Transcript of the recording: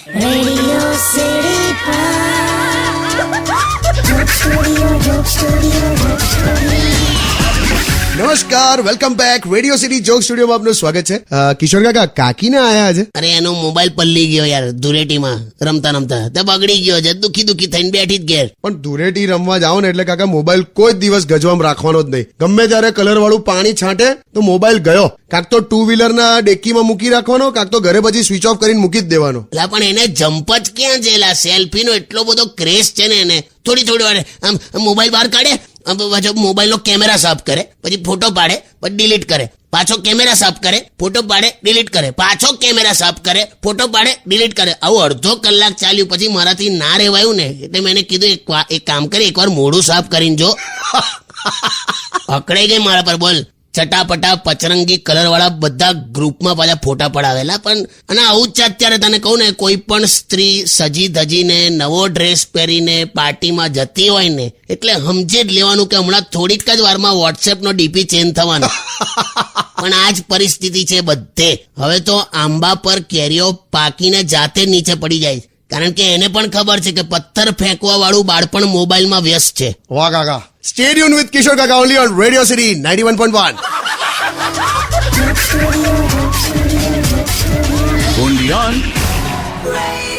Radio City Joke Studio. નમસ્કાર, welcome back. Radio city joke સ્ટુડિયોમાં આપનું સ્વાગત છે. કિશોર કાકા, કાકીને આયા છે? અરે એનો મોબાઈલ પલ્લી ગયો યાર, ધૂળેટીમાં રમતા રમતા તે બગડી ગયો છે. દુખી થઈને બેઠી જ ઘેર. પણ ધૂળેટી રમવા જાઓ ને એટલે કાકા મોબાઈલ કોઈ દિવસ ગજવામાં રાખવાનો જ નહીં. ગમે ત્યારે કલર વાળું પાણી છાંટે તો મોબાઈલ ગયો. કાક તો 2-વ્હીલરના ડેકીમાં મૂકી રાખવાનો, કાક તો ઘરે પછી સ્વિચ ઓફ કરીને મૂકી જ દેવાનો. એટલે પણ એને જમ્પ જ ક્યાં છે? સેલ્ફીનો એટલો બધો ક્રેઝ છે ને એને. થોડી વાર આમ મોબાઈલ બહાર કાઢે, પાછો મોબાઈલનો કેમેરા સાફ કરે, પછી ફોટો પાડે, પછી ડિલીટ કરે, પાછો કેમેરા સાફ કરે, ફોટો પાડે, ડિલીટ કરે, પાછો કેમેરા સાફ કરે, ફોટો પાડે, ડિલીટ કરે. આવું અડધો કલાક ચાલ્યું. પછી મારાથી ના રહેવાયું ને એટલે મેં કીધું એક કામ કરી, એકવાર મોઢું સાફ કરીને જો. અકળાઈ ગઈ મારા પર. બોલ, ચટાપટા પચરંગી કલર વાળા બધા ગ્રુપમાં પાછા ફોટા પડાવેલા. પણ અને આવું જ છે અત્યારે. તને કહું ને, કોઈ પણ સ્ત્રી સજી ધજીને નવો ડ્રેસ પહેરીને પાર્ટીમાં જતી હોય ને એટલે સમજી જ લેવાનું કે હમણાં થોડીક જ વારમાં વોટ્સએપનો ડીપી ચેન્જ થવાનો. પણ આ જ પરિસ્થિતિ છે બધે. હવે તો આંબા પર કેરીઓ પાકીને જાતે નીચે પડી જાય, કારણ કે એને પણ ખબર છે કે પથ્થર ફેંકવા વાળું બાળપણ મોબાઈલમાં વ્યસ્ત છે. વાહ કાકા. સ્ટે ટ્યુન વિથ કિશોર કાકા only on radio city 91.1. Joke Studio. Only on Radio